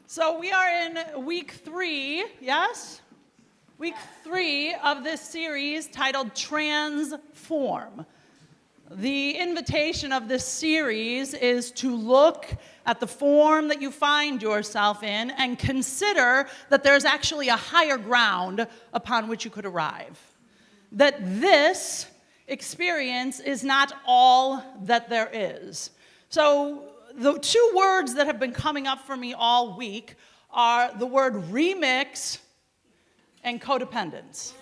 So we are in week 3, yes? Week 3 of this series titled Transform. The invitation of this series is to look at the form that you find yourself in and consider that there's actually a higher ground upon which you could arrive. That this experience is not all that there is. So the two words that have been coming up for me all week are the word remix and codependence.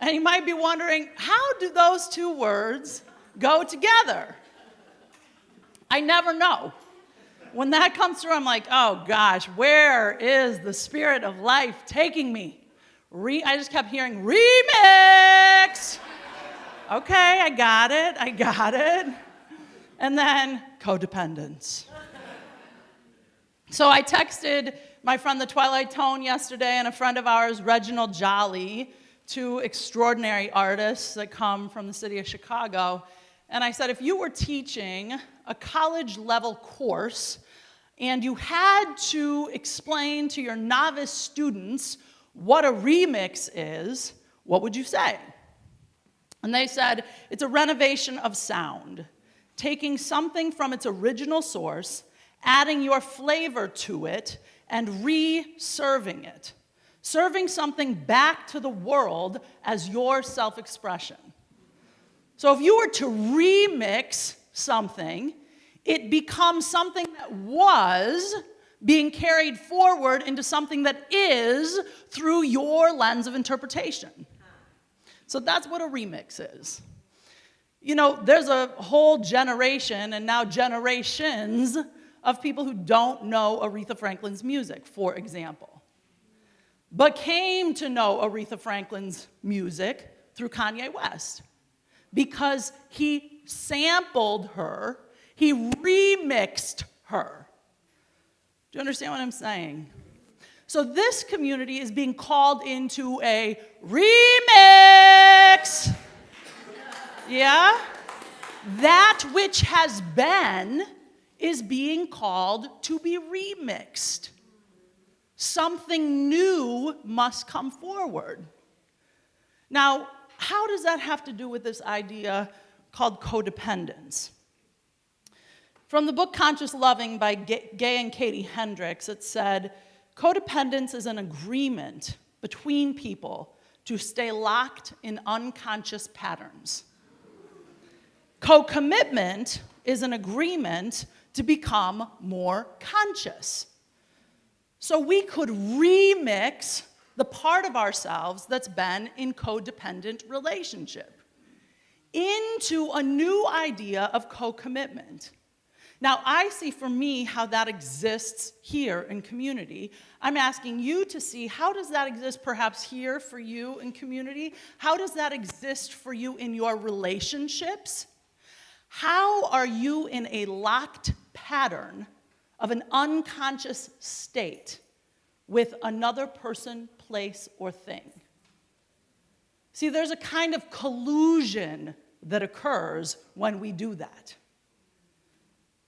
And you might be wondering, how do those two words go together? I never know. When that comes through, I'm like, oh gosh, where is the spirit of life taking me? I just kept hearing remix. Okay, I got it. And then codependence. So I texted my friend the Twilight Tone yesterday and a friend of ours, Reginald Jolly, two extraordinary artists that come from the city of Chicago. And I said, if you were teaching a college-level course and you had to explain to your novice students what a remix is, what would you say? And they said, it's a renovation of sound, taking something from its original source, adding your flavor to it, and re-serving it. Serving something back to the world as your self-expression. So if you were to remix something, it becomes something that was being carried forward into something that is through your lens of interpretation. So that's what a remix is. You know, there's a whole generation, and now generations, of people who don't know Aretha Franklin's music, for example, but came to know Aretha Franklin's music through Kanye West because he sampled her, he remixed her. Do you understand what I'm saying? So this community is being called into a remix. Yeah? That which has been is being called to be remixed. Something new must come forward. Now, how does that have to do with this idea called codependence? From the book Conscious Loving by Gay and Katie Hendricks, it said, codependence is an agreement between people to stay locked in unconscious patterns. Co-commitment is an agreement to become more conscious. So we could remix the part of ourselves that's been in codependent relationship into a new idea of co-commitment. Now, I see for me how that exists here in community. I'm asking you to see, how does that exist perhaps here for you in community? How does that exist for you in your relationships? How are you in a locked pattern of an unconscious state with another person, place, or thing? See, there's a kind of collusion that occurs when we do that.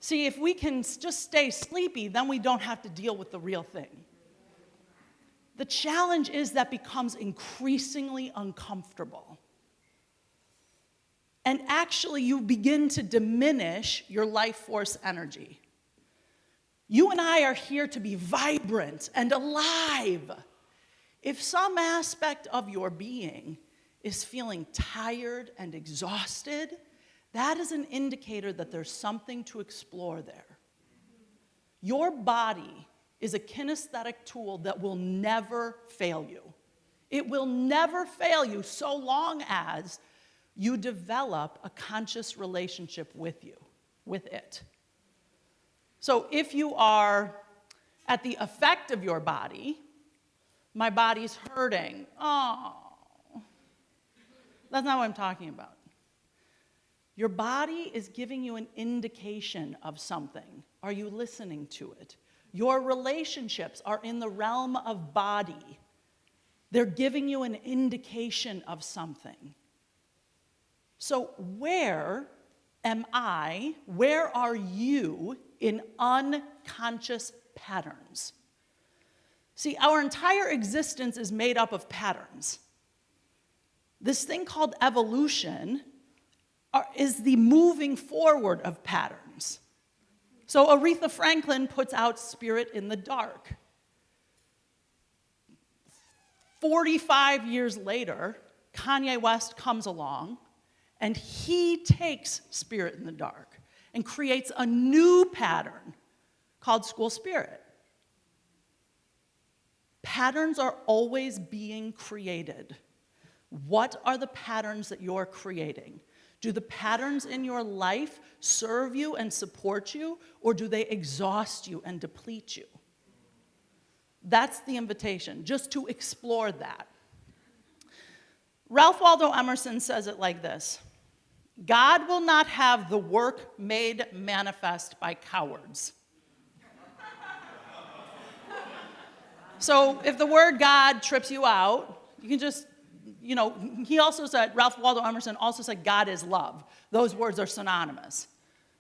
See, if we can just stay sleepy, then we don't have to deal with the real thing. The challenge is that becomes increasingly uncomfortable. And actually, you begin to diminish your life force energy. You and I are here to be vibrant and alive. If some aspect of your being is feeling tired and exhausted, that is an indicator that there's something to explore there. Your body is a kinesthetic tool that will never fail you. It will never fail you so long as you develop a conscious relationship with it. So if you are at the effect of your body, my body's hurting. Oh, that's not what I'm talking about. Your body is giving you an indication of something. Are you listening to it? Your relationships are in the realm of body. They're giving you an indication of something. So where am I, where are you in unconscious patterns? See, our entire existence is made up of patterns. This thing called evolution is the moving forward of patterns. So Aretha Franklin puts out Spirit in the Dark. 45 years later, Kanye West comes along, and he takes Spirit in the Dark and creates a new pattern called School Spirit. Patterns are always being created. What are the patterns that you're creating? Do the patterns in your life serve you and support you, or do they exhaust you and deplete you? That's the invitation, just to explore that. Ralph Waldo Emerson says it like this: God will not have the work made manifest by cowards. So if the word God trips you out, you can just, he also said, Ralph Waldo Emerson also said, God is love. Those words are synonymous.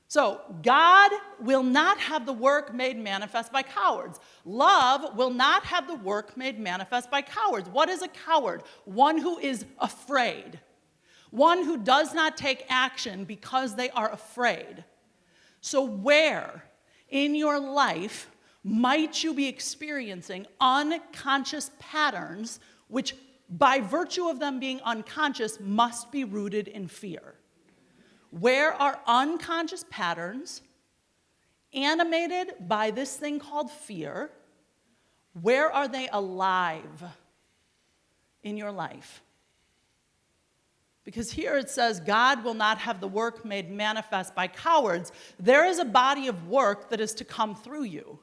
So God will not have the work made manifest by cowards. Love will not have the work made manifest by cowards. What is a coward? One who is afraid. One who does not take action because they are afraid. So where in your life might you be experiencing unconscious patterns which, by virtue of them being unconscious, must be rooted in fear? Where are unconscious patterns animated by this thing called fear? Where are they alive in your life? Because here it says, God will not have the work made manifest by cowards. There is a body of work that is to come through you.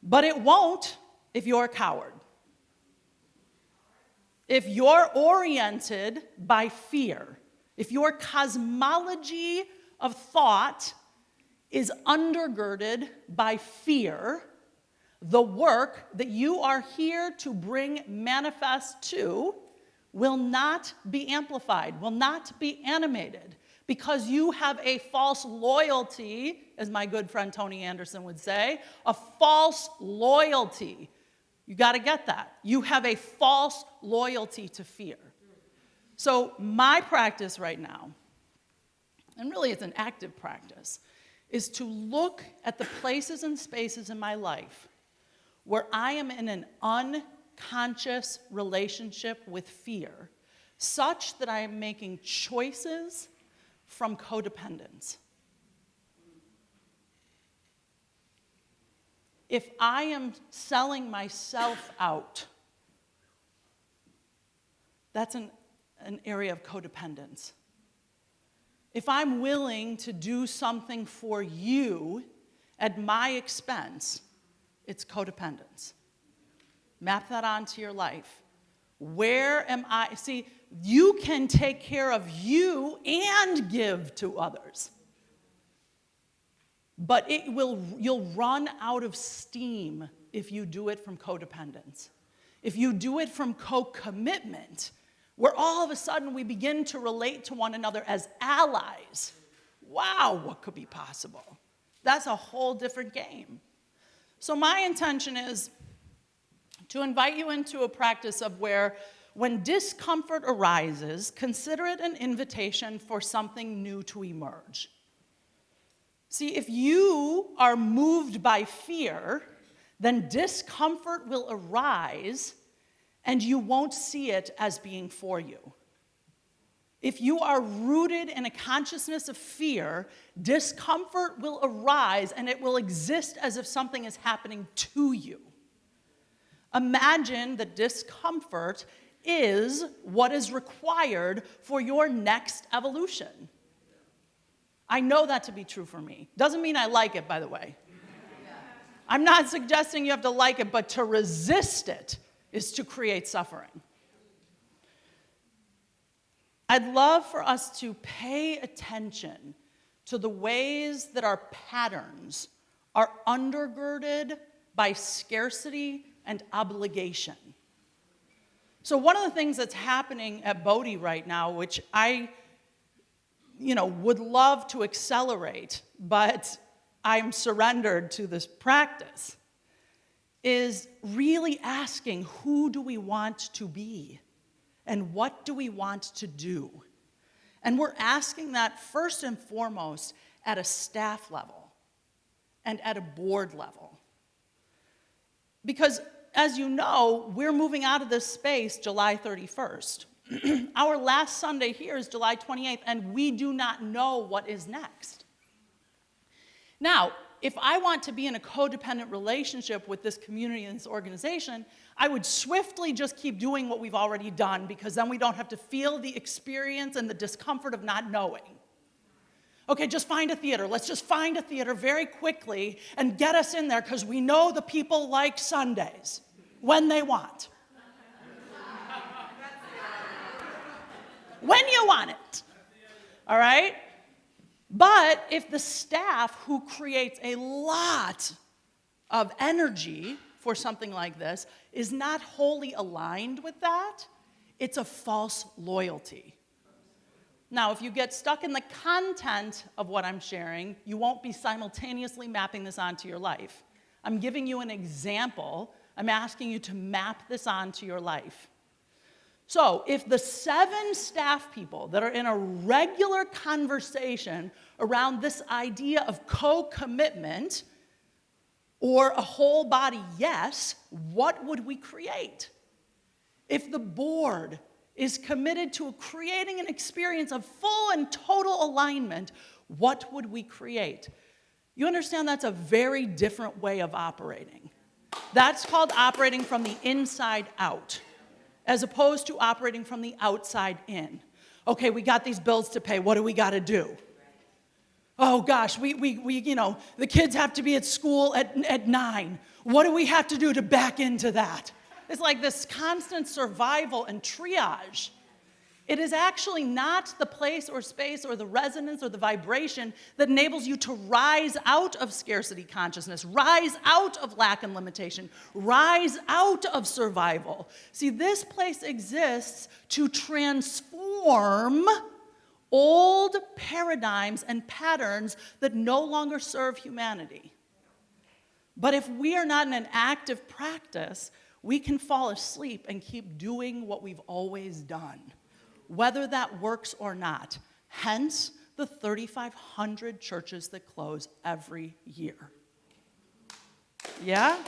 But it won't if you're a coward. If you're oriented by fear, if your cosmology of thought is undergirded by fear, the work that you are here to bring manifest to will not be amplified, will not be animated, because you have a false loyalty, as my good friend Tony Anderson would say, a false loyalty. You got to get that. You have a false loyalty to fear. So my practice right now, and really it's an active practice, is to look at the places and spaces in my life where I am in an unconscious relationship with fear, such that I am making choices from codependence. If I am selling myself out, that's an area of codependence. If I'm willing to do something for you at my expense, it's codependence. Map that onto your life. Where am I? See, you can take care of you and give to others. But you'll run out of steam if you do it from codependence. If you do it from co-commitment, where all of a sudden we begin to relate to one another as allies. Wow, what could be possible? That's a whole different game. So my intention is to invite you into a practice of where, when discomfort arises, consider it an invitation for something new to emerge. See, if you are moved by fear, then discomfort will arise and you won't see it as being for you. If you are rooted in a consciousness of fear, discomfort will arise and it will exist as if something is happening to you. Imagine that discomfort is what is required for your next evolution. I know that to be true for me. Doesn't mean I like it, by the way. I'm not suggesting you have to like it, but to resist it is to create suffering. I'd love for us to pay attention to the ways that our patterns are undergirded by scarcity and obligation. So one of the things that's happening at Bodhi right now, which I would love to accelerate, but I'm surrendered to this practice, is really asking, who do we want to be? And what do we want to do? And we're asking that first and foremost at a staff level and at a board level. Because, as you know, we're moving out of this space July 31st. Our last Sunday here is July 28th, and we do not know what is next. Now, if I want to be in a codependent relationship with this community and this organization, I would swiftly just keep doing what we've already done, because then we don't have to feel the experience and the discomfort of not knowing. Okay, just find a theater. Let's just find a theater very quickly and get us in there, because we know the people like Sundays when they want. When you want it. All right? But if the staff, who creates a lot of energy for something like this, is not wholly aligned with that, it's a false loyalty. Now, if you get stuck in the content of what I'm sharing, you won't be simultaneously mapping this onto your life. I'm giving you an example. I'm asking you to map this onto your life. So, if the 7 staff people that are in a regular conversation around this idea of co-commitment or a whole body yes, what would we create? If the board is committed to creating an experience of full and total alignment, what would we create? You understand that's a very different way of operating. That's called operating from the inside out, as opposed to operating from the outside in. Okay, we got these bills to pay. What do we got to do? Oh gosh, we the kids have to be at school at 9. What do we have to do to back into that? It's like this constant survival and triage. It is actually not the place or space or the resonance or the vibration that enables you to rise out of scarcity consciousness, rise out of lack and limitation, rise out of survival. See, this place exists to transform old paradigms and patterns that no longer serve humanity. But if we are not in an active practice, we can fall asleep and keep doing what we've always done, whether that works or not. Hence, the 3,500 churches that close every year. Yeah?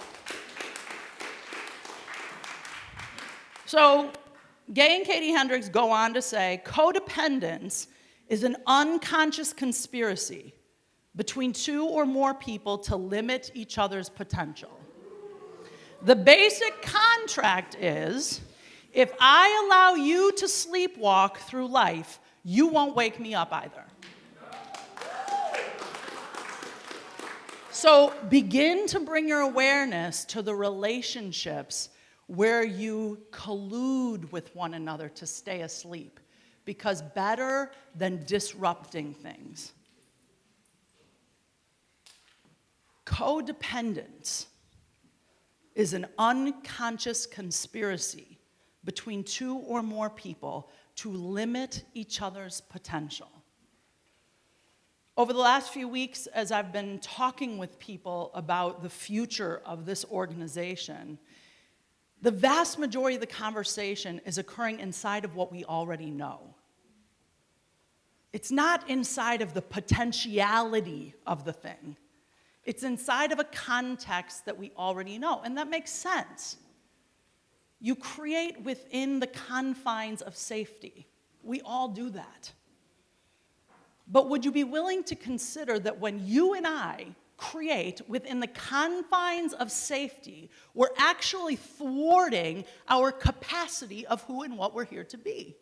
So, Gay and Katie Hendricks go on to say, codependence is an unconscious conspiracy between 2 or more people to limit each other's potential. The basic contract is, if I allow you to sleepwalk through life, you won't wake me up either. So begin to bring your awareness to the relationships where you collude with one another to stay asleep, because better than disrupting things. Codependence is an unconscious conspiracy between 2 or more people to limit each other's potential. Over the last few weeks, as I've been talking with people about the future of this organization, the vast majority of the conversation is occurring inside of what we already know. It's not inside of the potentiality of the thing. It's inside of a context that we already know, and that makes sense. You create within the confines of safety. We all do that. But would you be willing to consider that when you and I create within the confines of safety, we're actually thwarting our capacity of who and what we're here to be?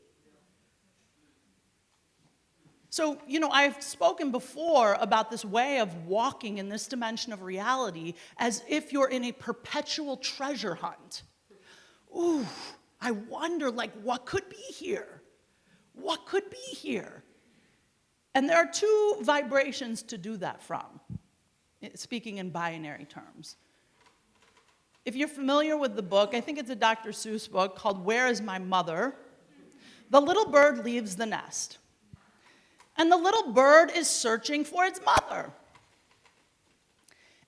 So, I've spoken before about this way of walking in this dimension of reality as if you're in a perpetual treasure hunt. Ooh, I wonder, what could be here? What could be here? And there are 2 vibrations to do that from, speaking in binary terms. If you're familiar with the book, I think it's a Dr. Seuss book called Where is My Mother? The little bird leaves the nest. And the little bird is searching for its mother.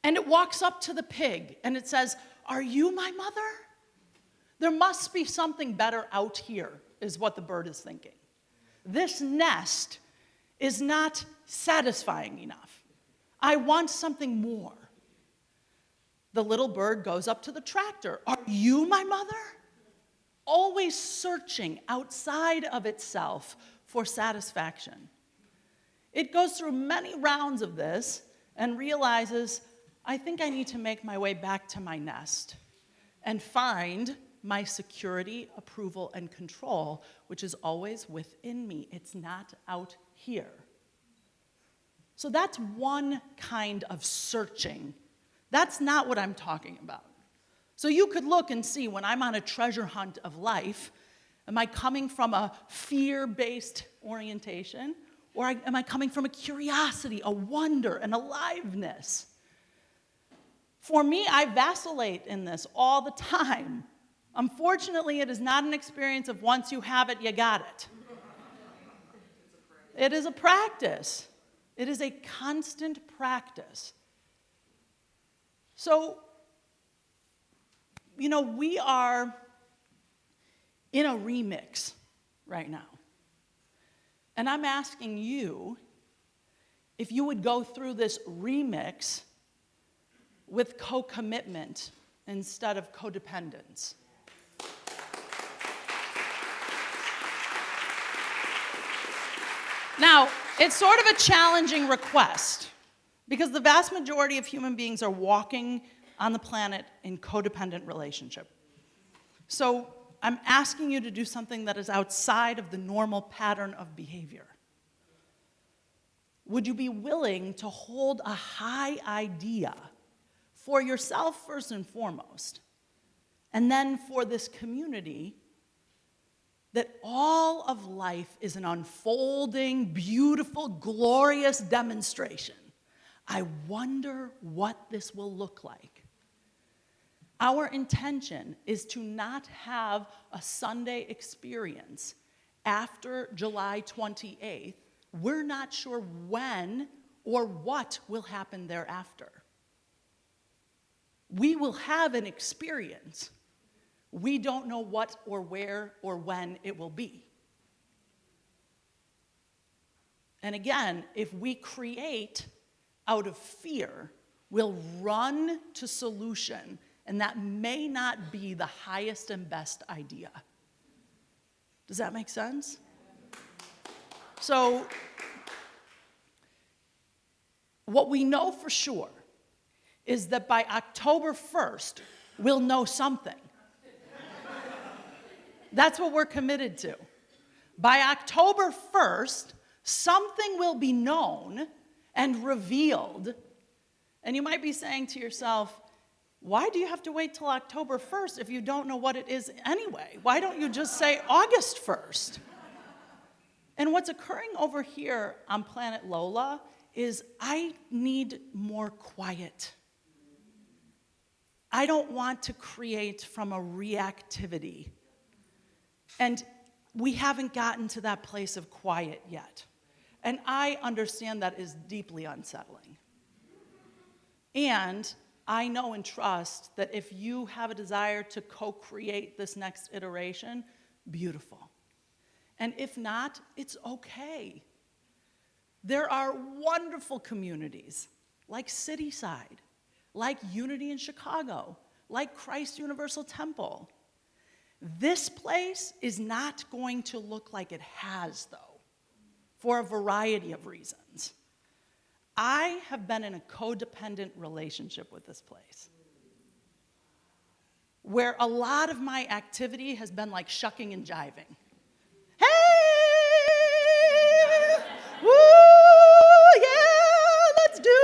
And it walks up to the pig and it says, "Are you my mother? There must be something better out here," is what the bird is thinking. This nest is not satisfying enough. I want something more. The little bird goes up to the tractor. "Are you my mother?" Always searching outside of itself for satisfaction. It goes through many rounds of this and realizes, I think I need to make my way back to my nest and find my security, approval, and control, which is always within me. It's not out here. So that's one kind of searching. That's not what I'm talking about. So you could look and see when I'm on a treasure hunt of life, am I coming from a fear-based orientation, or am I coming from a curiosity, a wonder, an aliveness? For me, I vacillate in this all the time. Unfortunately, it is not an experience of once you have it, you got it. It is a practice. It is a constant practice. So, we are in a remix right now. And I'm asking you if you would go through this remix with co-commitment instead of codependence. Now, it's sort of a challenging request because the vast majority of human beings are walking on the planet in codependent relationship. So I'm asking you to do something that is outside of the normal pattern of behavior. Would you be willing to hold a high idea for yourself first and foremost, and then for this community, that all of life is an unfolding, beautiful, glorious demonstration? I wonder what this will look like. Our intention is to not have a Sunday experience after July 28th. We're not sure when or what will happen thereafter. We will have an experience. We don't know what or where or when it will be. And again, if we create out of fear, we'll run to solution, and that may not be the highest and best idea. Does that make sense? So, what we know for sure is that by October 1st, we'll know something. That's what we're committed to. By October 1st, something will be known and revealed. And you might be saying to yourself, why do you have to wait till October 1st if you don't know what it is anyway? Why don't you just say August 1st? And what's occurring over here on planet Lola is I need more quiet. I don't want to create from a reactivity. And we haven't gotten to that place of quiet yet. And I understand that is deeply unsettling. And I know and trust that if you have a desire to co-create this next iteration, beautiful. And if not, it's okay. There are wonderful communities like Cityside, like Unity in Chicago, like Christ Universal Temple. This place is not going to look like it has, though, for a variety of reasons. I have been in a codependent relationship with this place, where a lot of my activity has been like shucking and jiving. Hey! Woo! Yeah! Let's do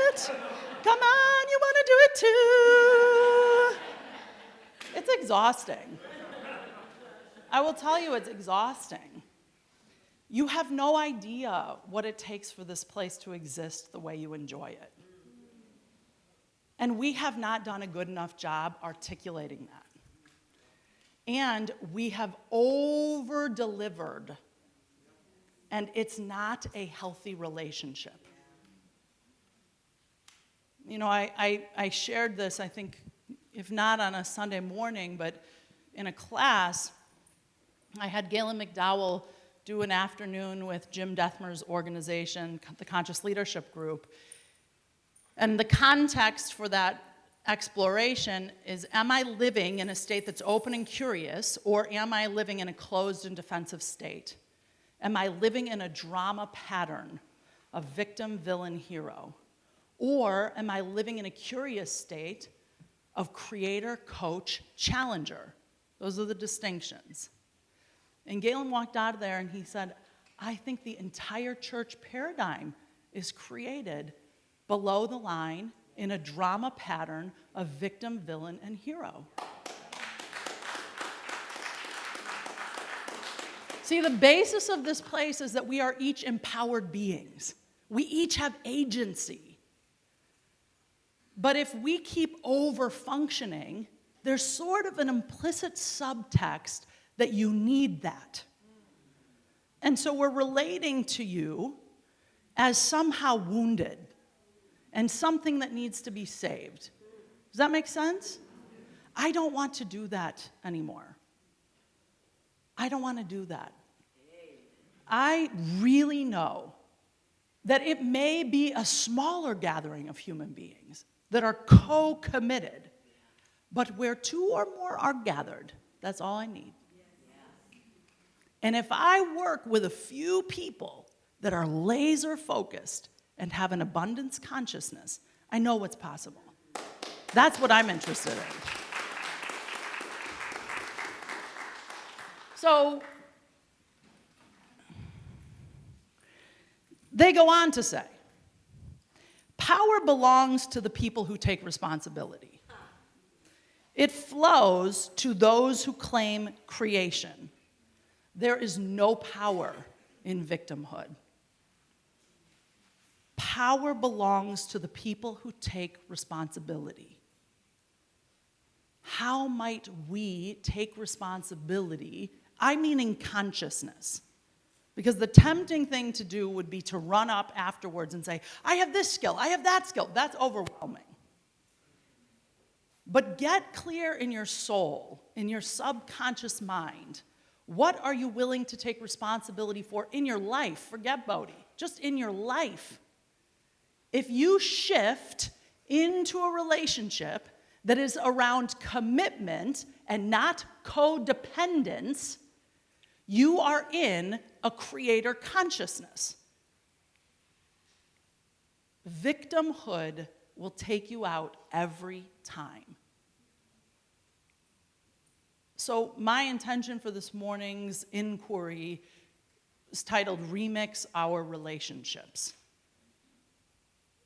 it! Come on, you want to do it too! It's exhausting. I will tell you, it's exhausting. You have no idea what it takes for this place to exist the way you enjoy it. And we have not done a good enough job articulating that. And we have over-delivered. And it's not a healthy relationship. I shared this, I think, if not on a Sunday morning, but in a class. I had Galen McDowell do an afternoon with Jim Dethmer's organization, the Conscious Leadership Group. And the context for that exploration is, am I living in a state that's open and curious, or am I living in a closed and defensive state? Am I living in a drama pattern of victim, villain, hero? Or am I living in a curious state of creator, coach, challenger? Those are the distinctions. And Galen walked out of there and he said, I think the entire church paradigm is created below the line in a drama pattern of victim, villain, and hero. See, the basis of this place is that we are each empowered beings. We each have agency. But if we keep over-functioning, there's sort of an implicit subtext that you need that. And so we're relating to you as somehow wounded and something that needs to be saved. Does that make sense? I don't want to do that anymore. I don't want to do that. I really know that it may be a smaller gathering of human beings that are co-committed, but where two or more are gathered, that's all I need. And if I work with a few people that are laser focused and have an abundance consciousness, I know what's possible. That's what I'm interested in. So they go on to say, power belongs to the people who take responsibility. It flows to those who claim creation. There is no power in victimhood. Power belongs to the people who take responsibility. How might we take responsibility? I mean in consciousness. Because the tempting thing to do would be to run up afterwards and say, I have this skill, I have that skill. That's overwhelming. But get clear in your soul, in your subconscious mind, what are you willing to take responsibility for in your life? Forget Bodhi, just in your life. If you shift into a relationship that is around commitment and not codependence, you are in a creator consciousness. Victimhood will take you out every time. So my intention for this morning's inquiry is titled Remix Our Relationships.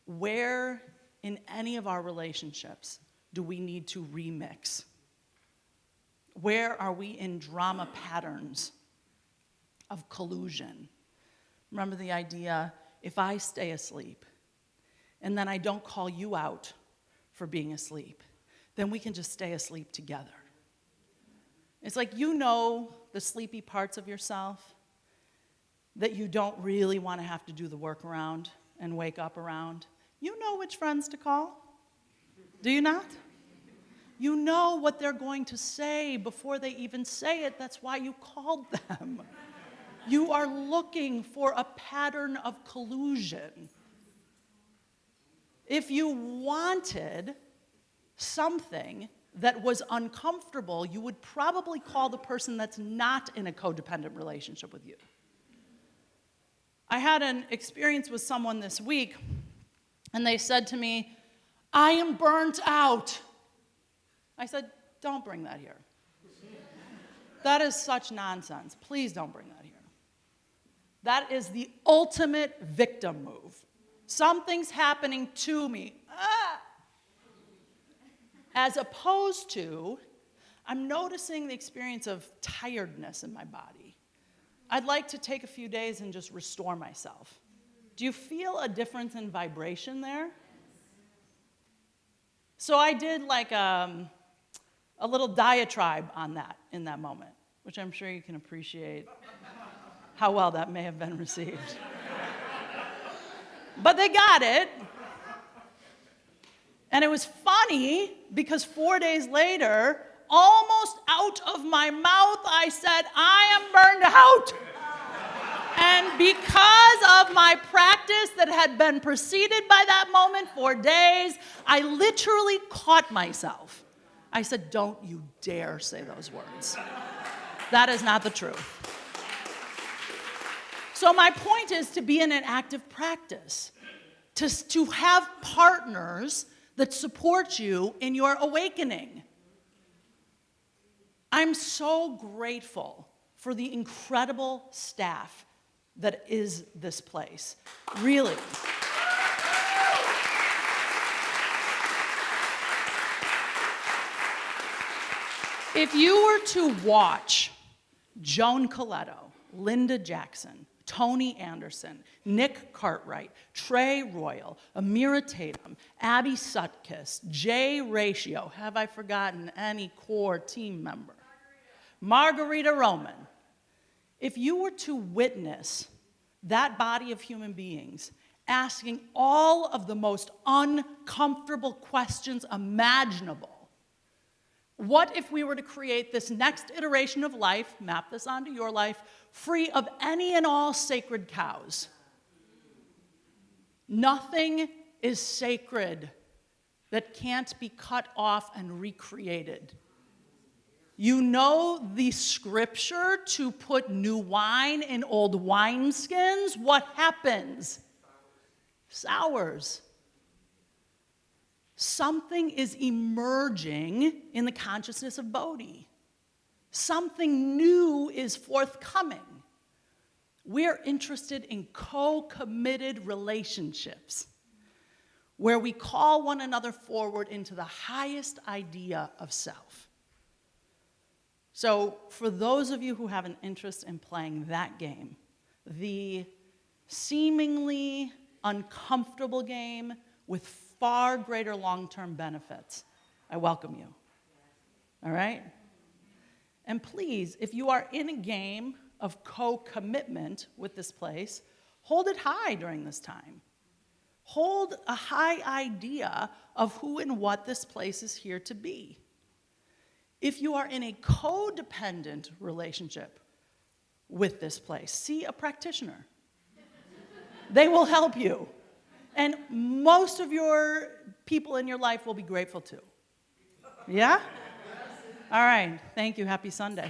Where in any of our relationships do we need to remix? Where are we in drama patterns of collusion? Remember the idea, if I stay asleep and then I don't call you out for being asleep, then we can just stay asleep together. It's like you know the sleepy parts of yourself that you don't really want to have to do the work around and wake up around. You know which friends to call. Do you not? You know what they're going to say before they even say it. That's why you called them. You are looking for a pattern of collusion. If you wanted something that was uncomfortable, you would probably call the person that's not in a codependent relationship with you. I had an experience with someone this week, and they said to me, I am burnt out. I said, don't bring that here. That is such nonsense. Please don't bring that here. That is the ultimate victim move. Something's happening to me. As opposed to, I'm noticing the experience of tiredness in my body. I'd like to take a few days and just restore myself. Do you feel a difference in vibration there? So I did like a little diatribe on that in that moment, which I'm sure you can appreciate how well that may have been received. But they got it. And it was funny because 4 days later, almost out of my mouth, I said, I am burned out. And because of my practice that had been preceded by that moment for days, I literally caught myself. I said, don't you dare say those words. That is not the truth. So my point is to be in an active practice, to have partners that support you in your awakening. I'm so grateful for the incredible staff that is this place. Really. If you were to watch Joan Coletto, Linda Jackson, Tony Anderson, Nick Cartwright, Trey Royal, Amira Tatum, Abby Sutkiss, Jay Ratio, have I forgotten any core team member? Margarita Roman. If you were to witness that body of human beings asking all of the most uncomfortable questions imaginable, what if we were to create this next iteration of life, map this onto your life, free of any and all sacred cows? Nothing is sacred that can't be cut off and recreated. You know the scripture to put new wine in old wineskins? What happens? Sours. Something is emerging in the consciousness of Bodhi. Something new is forthcoming. We're interested in co-committed relationships where we call one another forward into the highest idea of self. So for those of you who have an interest in playing that game, the seemingly uncomfortable game with far greater long-term benefits, I welcome you. All right? And please, if you are in a game of co-commitment with this place, hold it high during this time. Hold a high idea of who and what this place is here to be. If you are in a codependent relationship with this place, see a practitioner. They will help you. And most of your people in your life will be grateful too. Yeah? All right. Thank you. Happy Sunday.